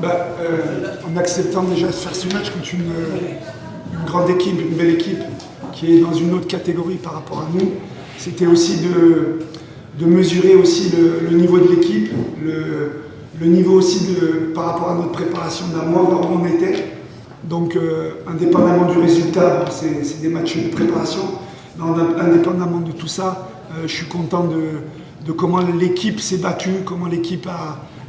En acceptant déjà de faire ce match contre une grande équipe, une belle équipe, qui est dans une autre catégorie par rapport à nous, c'était aussi de mesurer aussi le niveau de l'équipe, le niveau aussi par rapport à notre préparation d'un mois, voir où on était. Donc, indépendamment du résultat, c'est des matchs de préparation, mais indépendamment de tout ça, je suis content de comment l'équipe s'est battue, comment l'équipe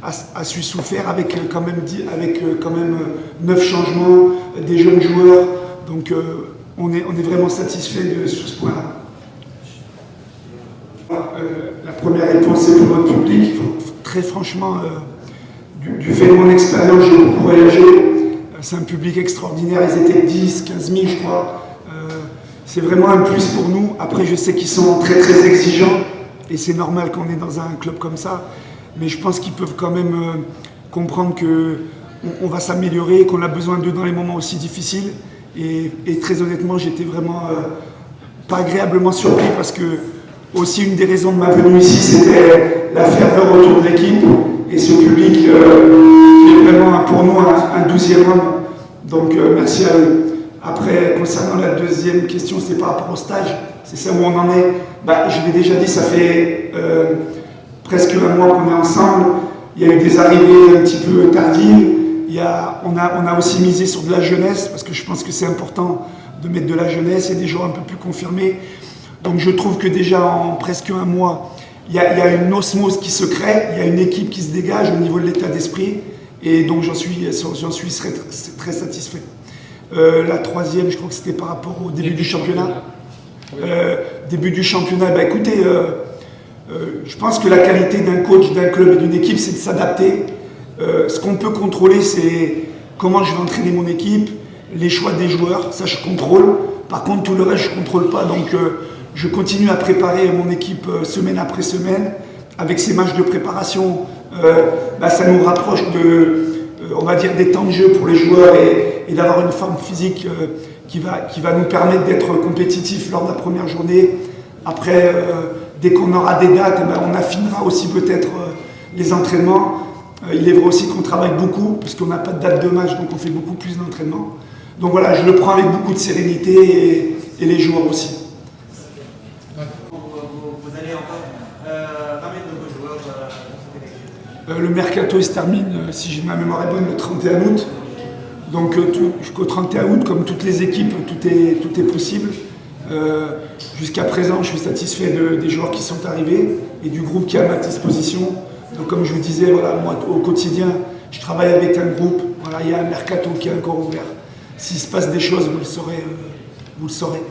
a su souffrir avec quand même 9 changements, des jeunes joueurs. Donc, on est vraiment satisfait sur ce point-là. La première réponse, c'est pour notre public. Très franchement, du fait de mon expérience, j'ai beaucoup voyagé. C'est un public extraordinaire, ils étaient 10, 15 000 je crois. C'est vraiment un plus pour nous. Après je sais qu'ils sont très très exigeants et c'est normal qu'on est dans un club comme ça. Mais je pense qu'ils peuvent quand même comprendre qu'on va s'améliorer, qu'on a besoin d'eux dans les moments aussi difficiles. Et très honnêtement, j'étais vraiment pas agréablement surpris parce que aussi une des raisons de ma venue ici, c'était la ferveur autour de l'équipe. Et ce public qui est vraiment pour nous un 12e homme. Donc merci à eux. Après, concernant la deuxième question, c'est par rapport au stage. C'est ça où on en est. Je l'ai déjà dit, ça fait presque un mois qu'on est ensemble. Il y a eu des arrivées un petit peu tardives. On a aussi misé sur de la jeunesse, parce que je pense que c'est important de mettre de la jeunesse et des joueurs un peu plus confirmés. Donc je trouve que déjà en presque un mois, il y a une osmose qui se crée, il y a une équipe qui se dégage au niveau de l'état d'esprit, et donc j'en suis très satisfait. La troisième, je crois que c'était par rapport au début du championnat. Début du championnat, écoutez, je pense que la qualité d'un coach, d'un club et d'une équipe, c'est de s'adapter. Ce qu'on peut contrôler, c'est comment je vais entraîner mon équipe, les choix des joueurs, ça je contrôle. Par contre, tout le reste, je ne contrôle pas, donc je continue à préparer mon équipe semaine après semaine. Avec ces matchs de préparation, ça nous rapproche on va dire, des temps de jeu pour les joueurs et d'avoir une forme physique qui va nous permettre d'être compétitifs lors de la première journée. Après, dès qu'on aura des dates, on affinera aussi peut-être les entraînements. Il est vrai aussi qu'on travaille beaucoup, parce qu'on n'a pas de date de match, donc on fait beaucoup plus d'entraînements. Donc voilà, je le prends avec beaucoup de sérénité et les joueurs aussi. Vous allez encore ramener de vos joueurs le mercato il se termine, si ma mémoire est bonne, le 31 août. Donc jusqu'au 31 août, comme toutes les équipes, tout est possible. Jusqu'à présent, je suis satisfait des joueurs qui sont arrivés et du groupe qui est à ma disposition. Donc comme je vous disais, voilà, moi au quotidien, je travaille avec un groupe. Voilà, il y a un mercato qui est encore ouvert. S'il se passe des choses, vous le saurez.